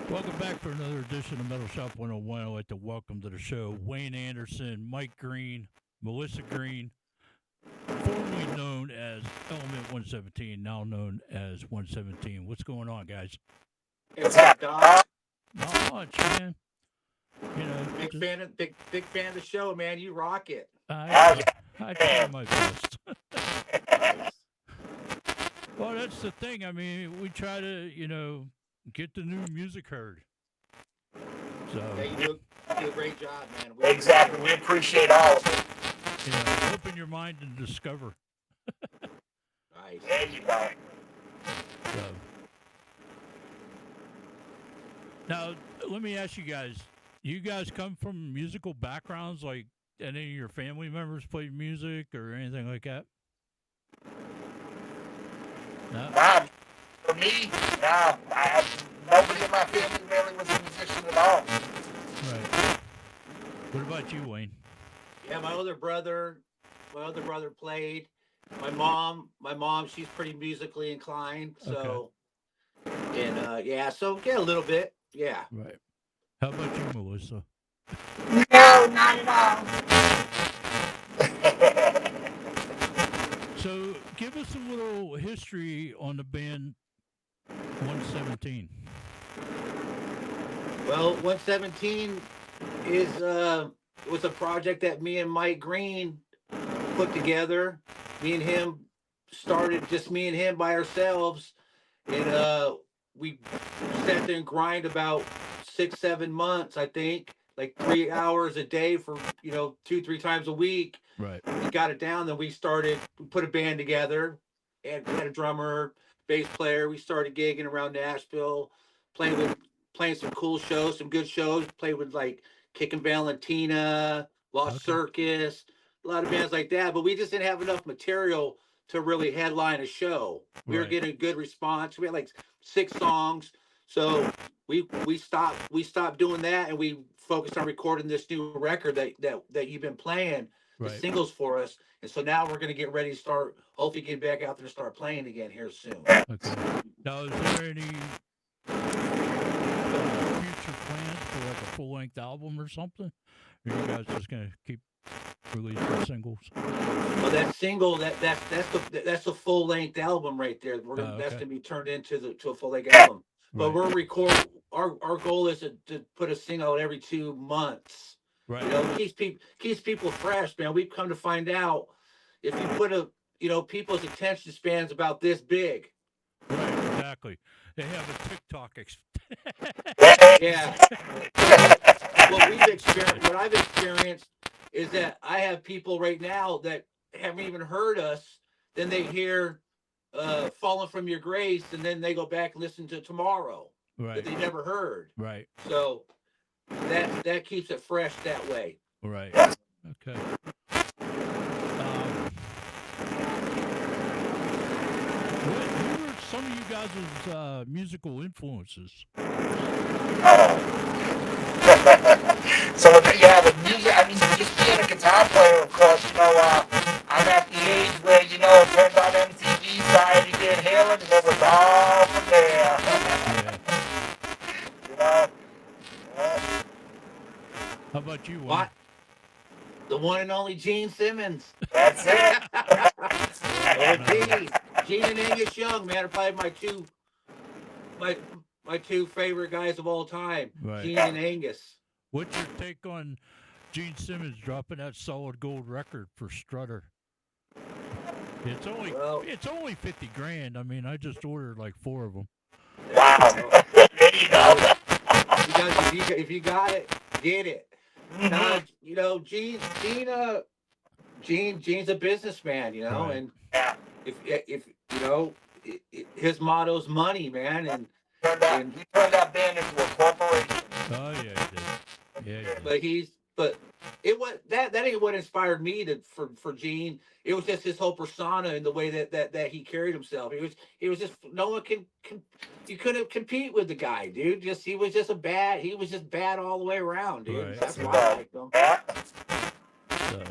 Welcome back for another edition of Metal Shop 101. I'd like to welcome to the show Wayne Anderson, Mike Green, Melissa Green, formerly known as Element 117, now known as 117. What's going on, guys? What's up, Doc? Not much, man. You know, Big just fan of big fan of the show, man. You rock it. I try my best. Nice. Well, that's the thing. I mean, we try to, get the new music heard. Yeah, So, you do a great job, man. We Exactly. We appreciate all of it. open your mind and discover. nice. There you go. So, now, let me ask you guys. You guys come from musical backgrounds, like any of your family members played music or anything like that? No? Nah, for me, nah, nobody in my family really was a musician at all. Right. What about you, Wayne? Yeah, my other brother played. My mom, she's pretty musically inclined. Okay. So, and yeah, so yeah, a little bit. Yeah. Right. How about you, Melissa? No, not at all. So, give us a little history on the band 117. Well, 117 is was a project that me and Mike Green put together. Me and him started just me and him by ourselves, and we sat there and grind about 6 7 months, I think, like 3 hours a day for 2 3 times a week. Right. We got it down. Then we put a band together, and we had a drummer, bass player. We started gigging around Nashville, playing with playing some cool shows, some good shows. Played with like Kickin' Valentina, Lost Okay. Circus, a lot of bands like that. But we just didn't have enough material to really headline a show. We were Right. getting a good response. We had like 6 songs, so we stopped doing that, and we focused on recording this new record that you've been playing the Right. singles for us. And so now we're going to get ready to start, hopefully get back out there and start playing again here soon. Okay. Now, is there any future plans for like a full length album or something? Or are you guys just gonna keep releasing singles? Well, that single that's the full length album right there. That's Okay. gonna be turned into the to a full length album. But Right. we're record our goal is to put a single out every 2 months. Right. Keeps people fresh, man. We've come to find out if you put people's attention spans about this big. Right. Exactly. They have a TikTok. Yeah. What I've experienced is that I have people right now that haven't even heard us. Then they hear "Falling from Your Grace," and then they go back and listen to "Tomorrow" that Right. they never heard. Right. So that keeps it fresh that way. Right. Okay. What who were some of you guys' musical influences? So, yeah, with music, I mean, just being a guitar player, of course, I'm at the age where, it turns on MTV, started to get Halen, and it was all from Yeah. there. you know? Yeah. How about you, Wayne? What? The one and only Gene Simmons. That's it. Oh, No. Gene and Angus Young, man, are probably my my two favorite guys of all time, Right. Gene and Angus. What's your take on Gene Simmons dropping that solid gold record for Strutter? It's only Well, it's only 50 grand. I mean, I just ordered like 4 of them. Wow. well, There you go. well, if you got it, get it. Mm-hmm. Now, Gene's a businessman, Right. and Yeah. if his motto's money, man, and He turned that band into a corporation. Oh yeah, he did. Yeah, he did. but it was that ain't what inspired me for Gene. It was just his whole persona and the way that he carried himself. He was just no one can you couldn't compete with the guy, dude. He was just bad all the way around, dude. Right. That's Yes, he why I Right. was. liked him. Yeah. So,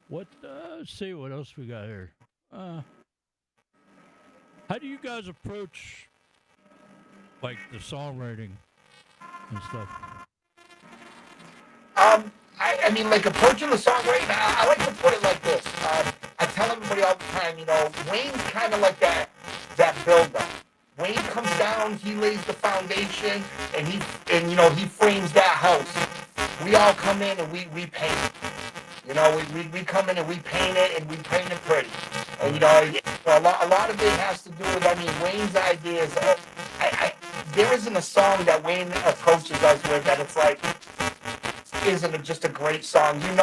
what? Let's see what else we got here. How do you guys approach like the songwriting and stuff? I mean, like approaching the song right now, I like to put it like this. I tell everybody all the time, you know, Wayne's kind of like that builder. Wayne comes down, he lays the foundation, and he frames that house. We all come in and we paint it. You know, we come in and we paint it and we paint it pretty. And you know, a lot of it has to do with, I mean, Wayne's ideas. There isn't a song that Wayne approaches us with that it's like isn't it just a great song? It's gonna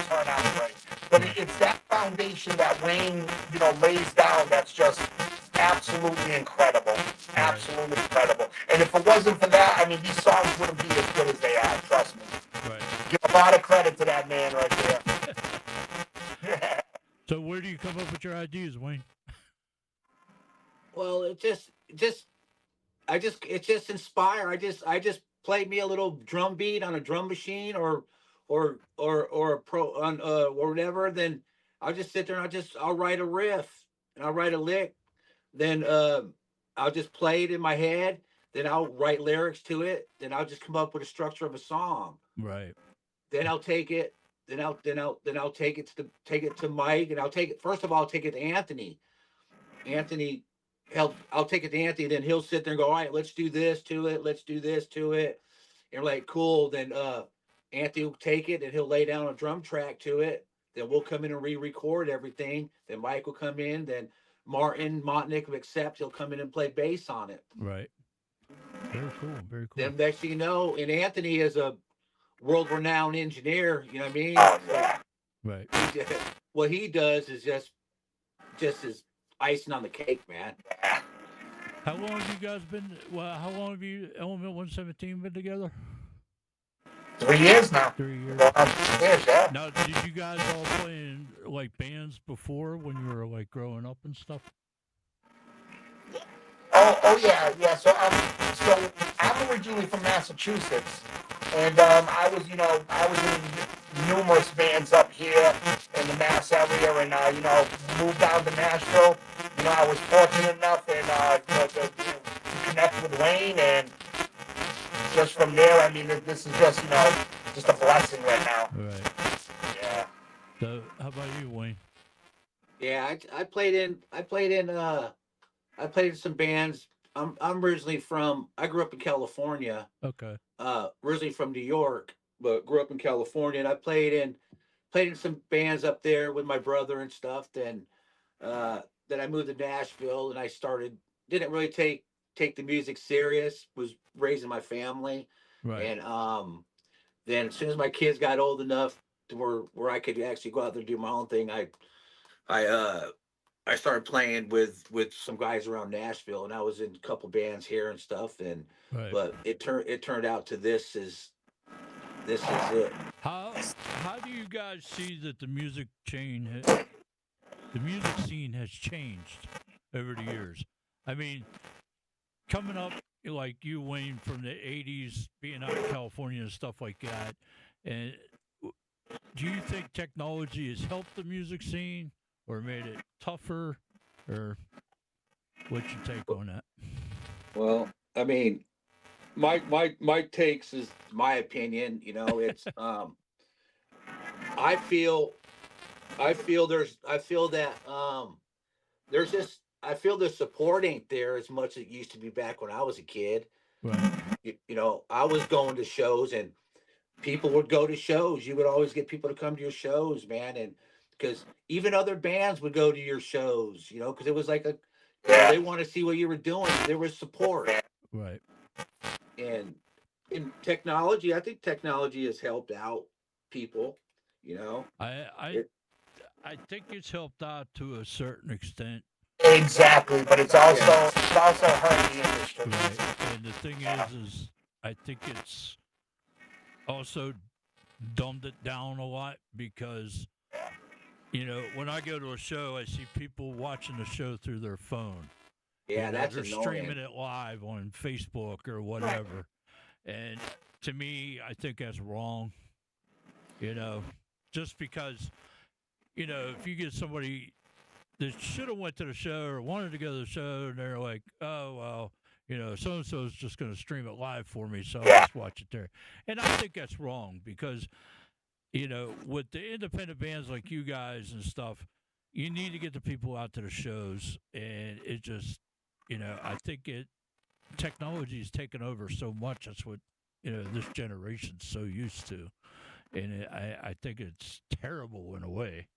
turn out great. But it's that foundation that Wayne, you know, lays down that's just absolutely incredible. Absolutely incredible. And if it wasn't for that, I mean, these songs wouldn't be as good as they are, trust me. Right. Give a lot of credit to that man right there. So where do you come up with your ideas, Wayne? Well, it's just inspire. I just play me a little drum beat on a drum machine or a pro on or whatever. Then I'll just sit there and I'll write a riff and I'll write a lick. Then I'll just play it in my head. Then I'll write lyrics to it. Then I'll just come up with a structure of a song. Right. Then I'll take it. Then I'll take it to Mike, and I'll take it. First of all, I'll take it to Anthony. Anthony I'll take it to Anthony, then he'll sit there and go, all right, let's do this to it, let's do this to it. And we're like, cool. Then Anthony will take it and he'll lay down a drum track to it. Then we'll come in and re-record everything. Then Mike will come in, then Martin Montnick will accept, he'll come in and play bass on it. Right. Very cool. Very cool. Then next thing you know, and Anthony is a world-renowned engineer, you know what I mean? Right. What he does is just as icing on the cake, man. How long have you guys been? Well, how long have you Element 117 been together? 3 years now. 3 years. Yeah. Now, did you guys all play in like bands before when you were like growing up and stuff? Oh yeah. So I'm originally from Massachusetts, and I was in numerous bands up here in the Mass area, and moved down to Nashville. You know, I was fortunate enough to connect with Wayne, and just from there, I mean, this is just just a blessing right now. Right. Yeah. So, how about you, Wayne? Yeah, I played in some bands. I'm originally from. I grew up in California. Okay. Originally from New York, but grew up in California, and I played in some bands up there with my brother and stuff. Then I moved to Nashville, and I didn't really take the music serious. Was raising my family, Right. and then as soon as my kids got old enough to where I could actually go out there and do my own thing, I started playing with some guys around Nashville, and I was in a couple bands here and stuff. And Right. but it turned out to this is it. How do you guys see that the music scene has changed over the years? I mean, coming up like you, Wayne, from the '80s, being out in California and stuff like that, and do you think technology has helped the music scene or made it tougher, or what's your take on that? Well, I mean, my takes is my opinion. It's I feel that there's just I feel the support ain't there as much as it used to be back when I was a kid. Right. I was going to shows, and people would go to shows. You would always get people to come to your shows, man, and because even other bands would go to your shows, because it was like they want to see what you were doing. There was support. Right. And in technology, I think technology has helped out people. I think it's helped out to a certain extent. Exactly, but it's also hurt the industry. Right. And the thing is I think it's also dumbed it down a lot because, when I go to a show, I see people watching the show through their phone. Yeah, that's they're annoying. streaming it live on Facebook or whatever. And to me, I think that's wrong. Just because, if you get somebody that should have went to the show or wanted to go to the show, and they're like, oh, well, So and so is just going to stream it live for me, so I'll Yeah. just watch it there. And I think that's wrong because with the independent bands like you guys and stuff, you need to get the people out to the shows, and it just, I think technology is taken over so much. That's what this generation's so used to, and I think it's terrible in a way.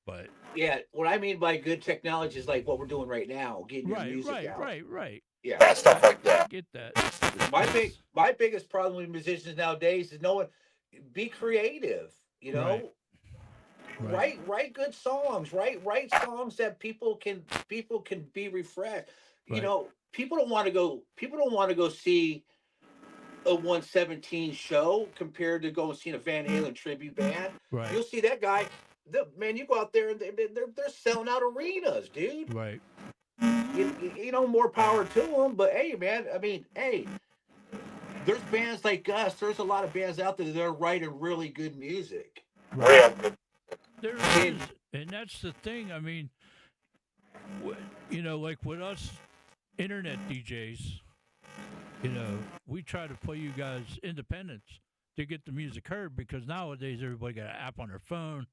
But Yeah, what I mean by good technology is like what we're doing right now, getting your right, music right, out. right, right. Yeah. Yeah, stuff like I that. get that. My my biggest problem with musicians nowadays is no one be creative, Right, right, write good songs, write songs that people can be refreshed. right, People don't want to go see a 117 show compared to going seeing a Van Halen tribute band. right, You'll see that guy. Man, you go out there and they're selling out arenas, dude. right. More power to them. But hey, man, I mean, hey, there's bands like us. There's a lot of bands out there that are writing really good music. Real good. There And is, and that's the thing. I mean, like with us internet DJs, we try to play you guys independents to get the music heard because nowadays everybody got an app on their phone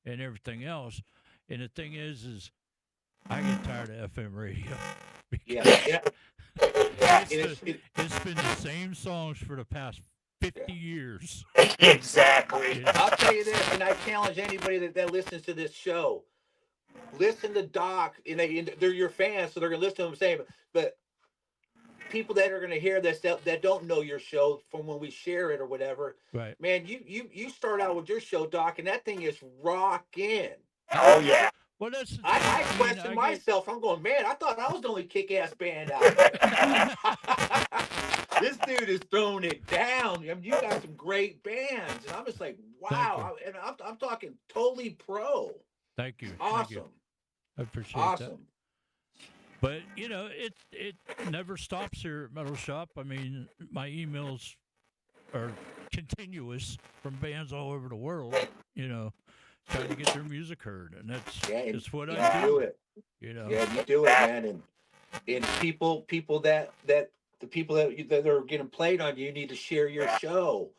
and everything else. And the thing is I get tired of FM radio yeah, because yeah, it's been the same songs for the past 50 years. Exactly. I'll tell you this, and I challenge anybody that listens to this show. Listen to Doc, and they're your fans, so they're gonna listen to them say, but people that are going to hear this that don't know your show from when we share it or whatever, Right. man, you start out with your show, Doc, and that thing is rocking. Oh yeah. Well, that's the thing. I question myself. I'm going, man, I thought I was the only kick-ass band out there. This dude is throwing it down. I mean, you got some great bands, and I'm just like, wow. And I'm talking totally pro. Thank you. Awesome. Thank you. I appreciate that. Awesome. But it never stops here at Metal Shop. I mean, my emails are continuous from bands all over the world. Trying to get their music heard, and that's what I do. It. Yeah, you do it, man. And people that the people that are getting played on, you need to share your show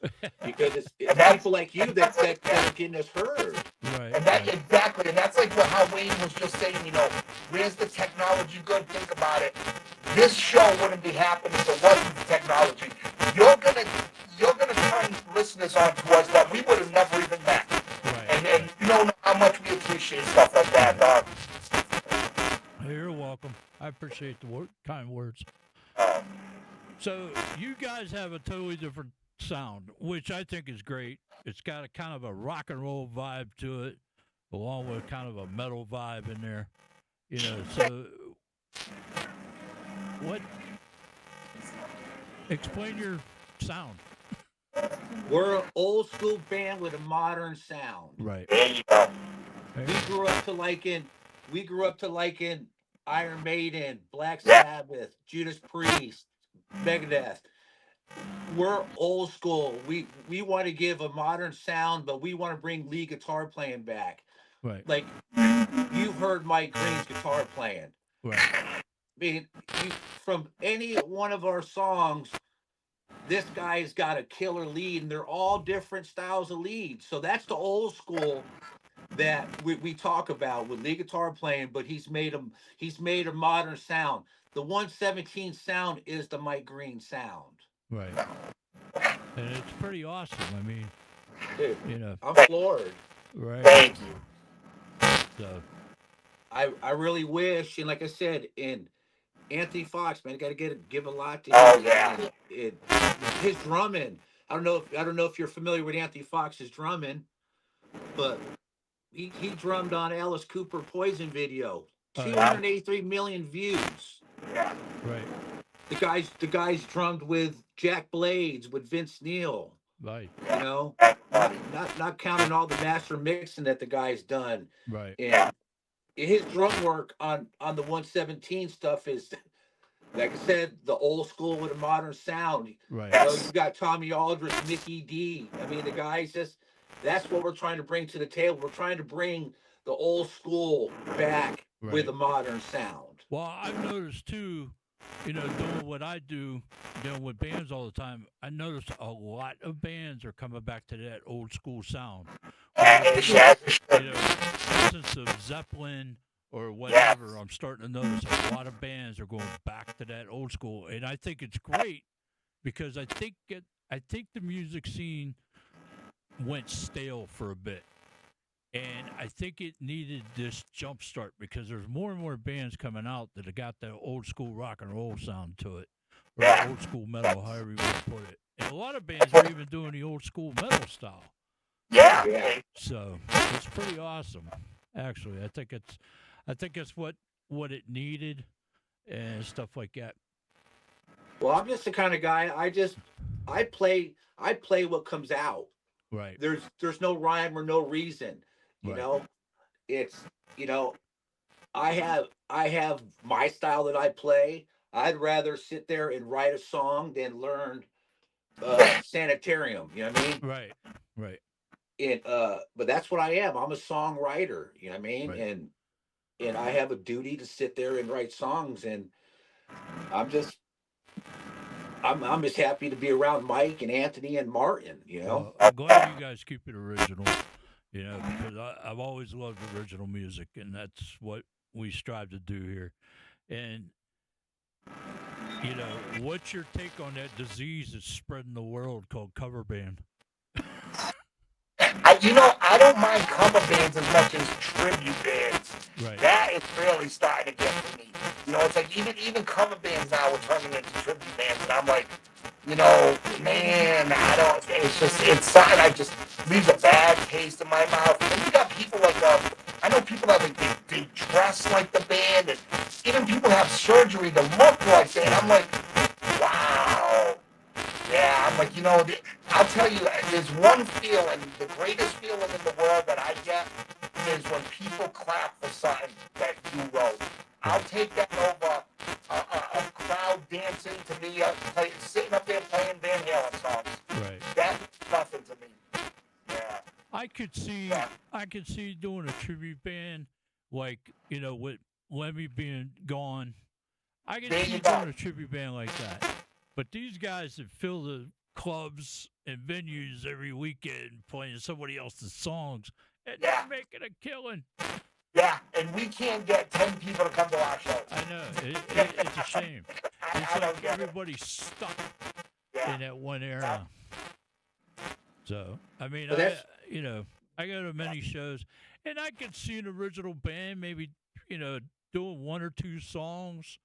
because it's people like you that are getting us heard. Right. And exactly, and that's like how Wayne was just saying. Where's the technology good? Think about it. This show wouldn't be happening if it wasn't the technology. You're gonna turn listeners on to us that we would have never even met. Right. And you don't know how much we appreciate stuff like that, dog. You're welcome. I appreciate the kind words. So you guys have a totally different sound, which I think is great. It's got a kind of a rock and roll vibe to it, along with kind of a metal vibe in there. So explain your sound. We're an old school band with a modern sound. Right. There you go. We grew up to liking Iron Maiden, Black Sabbath, Judas Priest, Megadeth. We're old school. We want to give a modern sound, but we want to bring lead guitar playing back. Right. Like you've heard Mike Green's guitar playing. Right. I mean, from any one of our songs, this guy's got a killer lead, and they're all different styles of leads. So that's the old school that we talk about with lead guitar playing, but he's made a modern sound. The 117 sound is the Mike Green sound. Right. And it's pretty awesome. I mean, dude, I'm floored. Right. Thank you. So I really wish, and like I said, in Anthony Fox, man, got to give a lot to him. Oh yeah. His drumming. I don't know if you're familiar with Anthony Fox's drumming, but he drummed on Alice Cooper Poison video. 283 million views. Yeah. Right. The guys drummed with Jack Blades, with Vince Neil. Right. Not counting all the master mixing that the guy's done. Right. And his drum work on the 117 stuff is, like I said, the old school with a modern sound. Right. You got Tommy Aldrich, Mickey D. I mean, the guys that's what we're trying to bring to the table. We're trying to bring the old school back with a modern sound. Well, I've noticed too, doing what I do, dealing with bands all the time, I notice a lot of bands are coming back to that old school sound. Whether it be, essence of Zeppelin or whatever, I'm starting to notice a lot of bands are going back to that old school, and I think it's great because I think the music scene went stale for a bit. And I think it needed this jump start because there's more and more bands coming out that have got that old school rock and roll sound to it, or old school metal, however you want to put it. And a lot of bands are even doing the old school metal style. Yeah. So it's pretty awesome, actually. I think it's what it needed and stuff like that. Well, I'm just the kind of guy. I play what comes out. Right. There's no rhyme or no reason. You Right. know, it's you know I have my style that I play. I'd rather sit there and write a song than learn sanitarium. You know what I mean? Right. Right. But that's what I am. I'm a songwriter. You know what I mean? Right. And I have a duty to sit there and write songs. And I'm just I'm just happy to be around Mike and Anthony and Martin. You know? Well, I'm glad you guys keep it original, because I've always loved original music, and that's what we strive to do here. And, what's your take on that disease that's spreading the world called cover band? I don't mind cover bands as much as tribute bands. Right. That is really starting to get to me. It's like even cover bands now are turning into tribute bands, and I'm like, man, I don't. It's something I just leaves a bad taste in my mouth. And you got people like I know people that they dress like the band, and even people have surgery to look like that. And I'm like, wow. Yeah, I'm like, I'll tell you, there's one feeling, the greatest feeling in the world that I get is when people clap for something that you wrote. I'll take that over a crowd dancing to me, sitting up there playing Van Halen songs. Right. That's nothing to me. Yeah. I could see doing a tribute band, like, with Lemmy being gone. I could see doing a tribute band like that. But these guys that fill the clubs and venues every weekend playing somebody else's songs, and they're making a killing. Yeah, and we can't get 10 people to come to our shows. I know. It's a shame. It's like everybody's stuck in that one era. So, I mean, I go to many shows, and I could see an original band maybe, doing one or two songs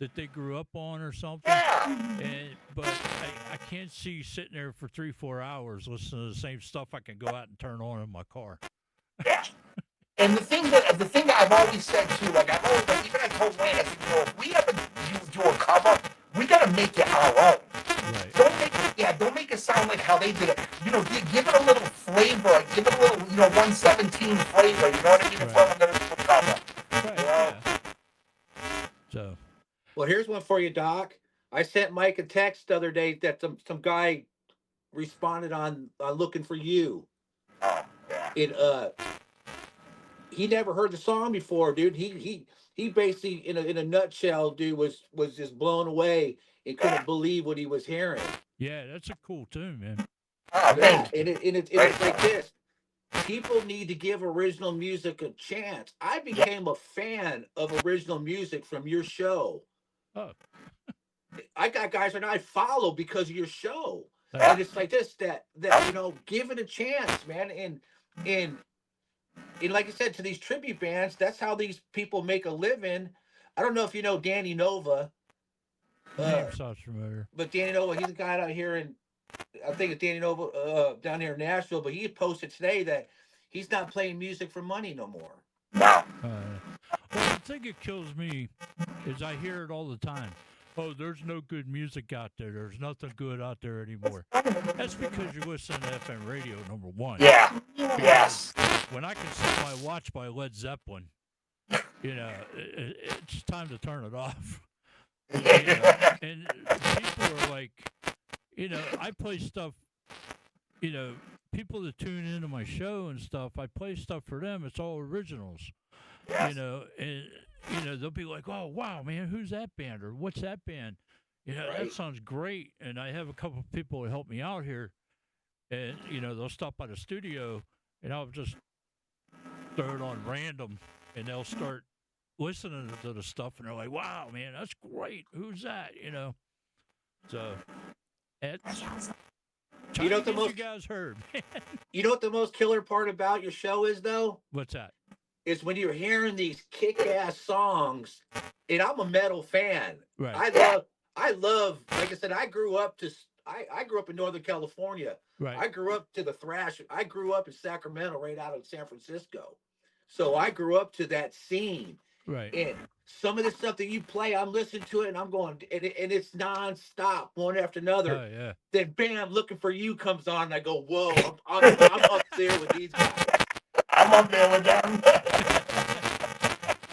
that they grew up on or something. But I can't see sitting there for 3-4 hours listening to the same stuff I can go out and turn on in my car. Yeah. And the thing that I've always said too, like even I told Wayne, I said, if we ever do a cover, we gotta make it our own. Right. Don't make it sound like how they did it. Give it a little flavor, give it a little, 117 flavor. You know what I mean? Before we're gonna do a cover. Right. Yeah. So. Well, here's one for you, Doc. I sent Mike a text the other day that some guy responded on looking for you. Oh, yeah. He never heard the song before, dude. He basically in a nutshell, dude, was just blown away and couldn't believe what he was hearing. Yeah, that's a cool tune, man. Oh, yeah, and it's like this. People need to give original music a chance. I became a fan of original music from your show. Oh. I got guys that I follow because of your show. And it's like this, that give it a chance, man. And like I said, to these tribute bands, that's how these people make a living. I don't know if you know Danny Nova. Name sounds familiar. But Danny Nova, he's a guy out here I think it's Danny Nova down here in Nashville, but he posted today that he's not playing music for money no more. No. Well, the thing that kills me is I hear it all the time. Oh, there's no good music out there. There's nothing good out there anymore. That's because you're listening to FM radio, number one. Yeah. Because Yes. When I can set my watch by Led Zeppelin, it's time to turn it off. And people are like, I play stuff, people that tune into my show and stuff, I play stuff for them. It's all originals, Yes. and they'll be like, "Oh, wow, man, who's that band or what's that band?" That Right. sounds great. And I have a couple of people to help me out here, and they'll stop by the studio, and I'll just throw it on random, and they'll start listening to the stuff, and they're like, "Wow, man, that's great. Who's that?" So it's You know what the you most guys heard. you know what the most killer part about your show is though? What's that? Is when you're hearing these kick-ass songs, and I'm a metal fan. Right. I love, like I said, I grew up in Northern California. Right. I grew up to the thrash. I grew up in Sacramento, right out of San Francisco. So I grew up to that scene. Right. And some of the stuff that you play, I'm listening to it and I'm going, and it's nonstop, one after another. Oh yeah. Then bam, Looking for You comes on, and I go, whoa, I'm up there with these guys. I'm up there with them.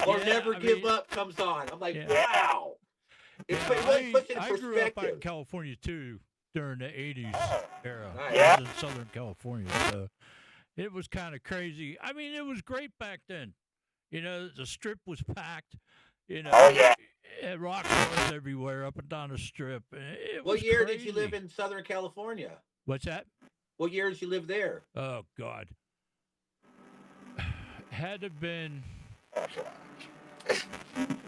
Or Never Give Up comes on. I'm like, wow. It really puts it in I grew up out in perspective. California too during the '80s era. Nice. I was in Southern California, so it was kind of crazy. I mean, it was great back then. The strip was packed. Oh, yeah. Rock stars everywhere up and down the strip. What year did you live in Southern California? What's that? What year did you live there? Oh God, had to have been.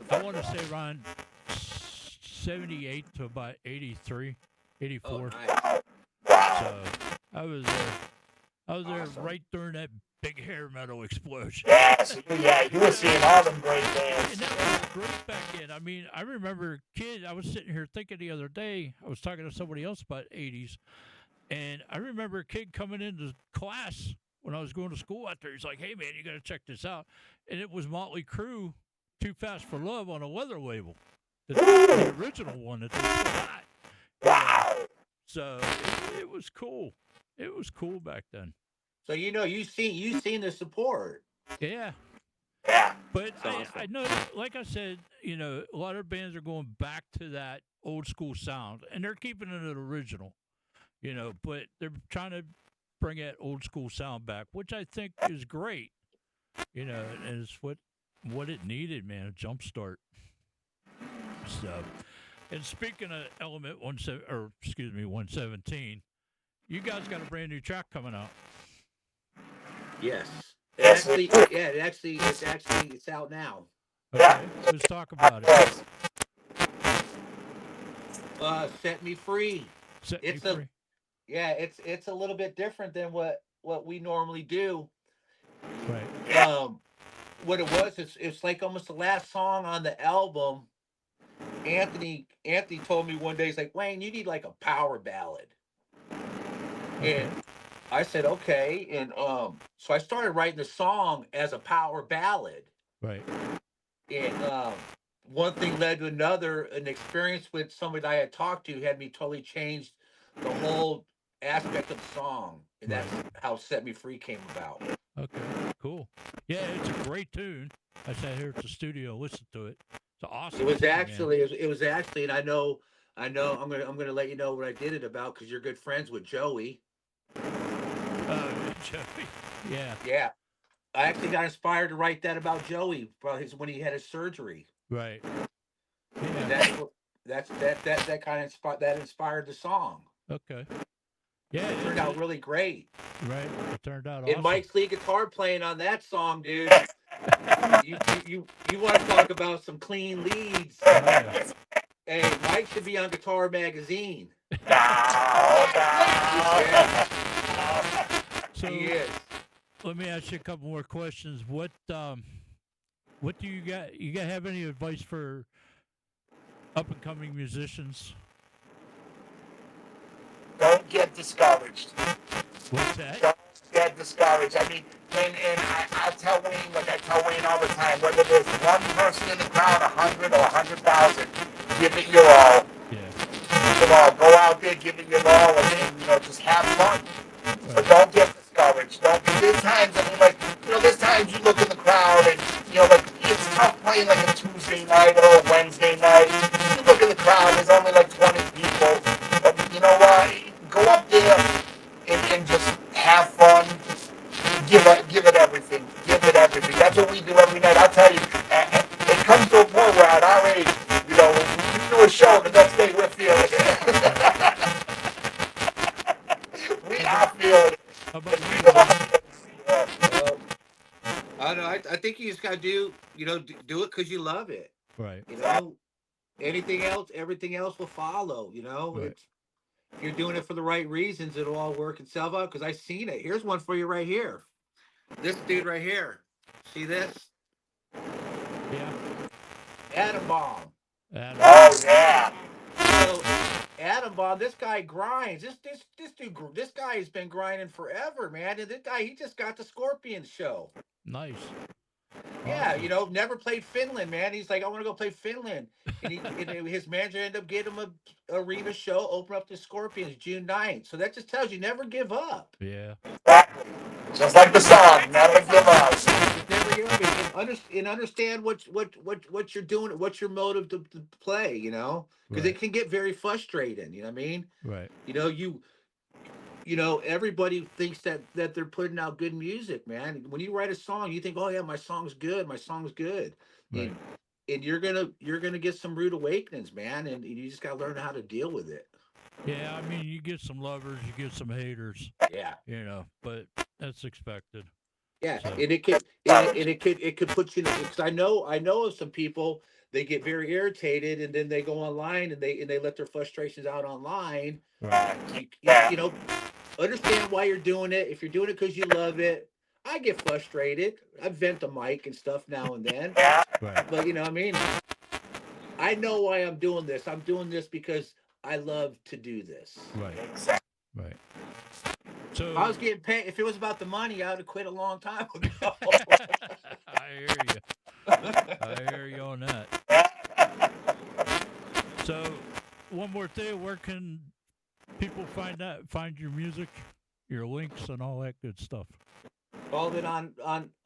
I want to say around 78 to about 83, 84. Oh, nice. So I was there. Awesome. Right during that big hair metal explosion. Yes, yeah, you were seeing all them great And bands. that was great back then. I mean, I remember a kid, I was sitting here thinking the other day, I was talking to somebody else about 80s, and I remember a kid coming into class when I was going to school out there. He's like, "Hey, man, you got to check this out." And it was Motley Crue, Too Fast for Love on a leather label. The original one that they put out. Wow. So it was cool. It was cool back then. So you've seen the support. Yeah. Yeah. But Awesome. I know, like I said, a lot of bands are going back to that old school sound, and they're keeping it original, but they're trying to bring that old school sound back, which I think is great, and it's what it needed, man, a jump start. So, and speaking of Element 117, you guys got a brand new track coming out. Yes. Yes, It's out now. Okay, let's talk about it. Set Me Free. Set It's me a- free. Yeah, it's a little bit different than what we normally do. Right. What it was, it's like almost the last song on the album. Anthony told me one day, he's like, "Wayne, you need like a power ballad." And I said, okay. And so I started writing the song as a power ballad. Right. And one thing led to another. An experience with somebody that I had talked to had me totally changed the whole aspect of the song. And that's how Set Me Free came about. Okay, cool. Yeah, it's a great tune. I sat here at the studio, listened to it. It's awesome. It was tune, man. actually, and I know, I'm gonna let you know what I did it about because you're good friends with Joey. Joey. Yeah. Yeah, I actually got inspired to write that about Joey when he had his surgery. Right. And Yeah. that kind of inspired the song. Okay. Yeah, It turned out really great. right. It turned out And awesome. Mike's lead guitar playing on that song, dude. you want to talk about some clean leads? Oh, yeah. Hey, Mike should be on Guitar Magazine. So He is. let me ask you a couple more questions. What do you got? You got have any advice for up and coming musicians? Don't get discouraged. What's that? Don't get discouraged. I mean, and I tell Wayne, like I tell Wayne all the time, whether there's one person in the crowd, 100 or 100,000, give it your all. Yeah. Give it all. Go out there, give it your all, and just have fun. But don't get discouraged. There's times, there's times you look in the crowd and, like, it's tough playing like a Tuesday night or a Wednesday night. You look in the crowd, there's only like 20 people. But you know what? Go up there and just have fun. Give it everything. Give it everything. That's what we do every night. I'll tell you, it just gotta do, do it because you love it. Right. You know, anything else, everything else will follow. Right. It's if you're doing it for the right reasons, it'll all work itself out. Because I seen it. Here's one for you right here. This dude right here. See this? Yeah. Atom Bomb. Adam. Oh yeah. So Atom Bomb, this guy grinds. This guy has been grinding forever, man. And this guy, he just got the Scorpion show. Nice. Yeah, Awesome. never played Finland, man. He's like, I want to go play Finland, and his manager ended up getting him a arena show, open up the Scorpions June 9th. So that just tells you never give up. Yeah. Exactly. Just like the song, never give up. Just never give up, and understand what you're doing, what's your motive to play, because Right. it can get very frustrating. You know what I mean? Right. Everybody thinks that they're putting out good music, man. When you write a song, you think, oh yeah, my song's good, Right. and you're gonna get some rude awakenings, man, and you just gotta learn how to deal with it. Yeah, I mean, you get some lovers, you get some haters, Yeah, but that's expected. yeah, So, and it could put you because I know of some people, they get very irritated and then they go online and they let their frustrations out online. right. You understand why you're doing it. If you're doing it because you love it, I get frustrated. I vent the mic and stuff now and then. Right. But what I mean, I know why I'm doing this. I'm doing this because I love to do this. Right. Exactly. Right. So If I was getting paid, if it was about the money, I would have quit a long time ago. I hear you. I hear you on that. So one more thing, where can people find your music, your links and all that good stuff? All of it on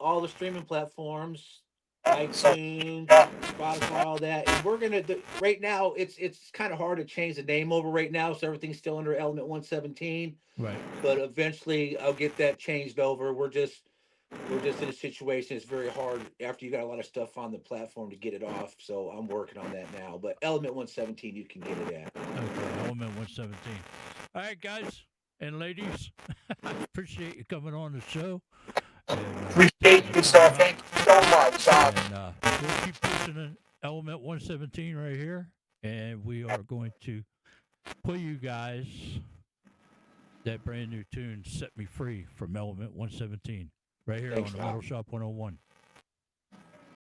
all the streaming platforms, So, iTunes, Spotify, all that. And we're gonna right now. It's kind of hard to change the name over right now, so everything's still under Element 117. Right. But eventually, I'll get that changed over. We're just in a situation. It's very hard after you got a lot of stuff on the platform to get it off. So I'm working on that now. But Element 117, you can get it at. Okay, Element 117. All right, guys and ladies, I appreciate you coming on the show. And, appreciate you, sir. Thank you so much. and we'll keep pushing an Element 117 right here, and we are going to play you guys that brand new tune, Set Me Free, from Element 117, right here Thanks, on the Doc. Metal Shop 101.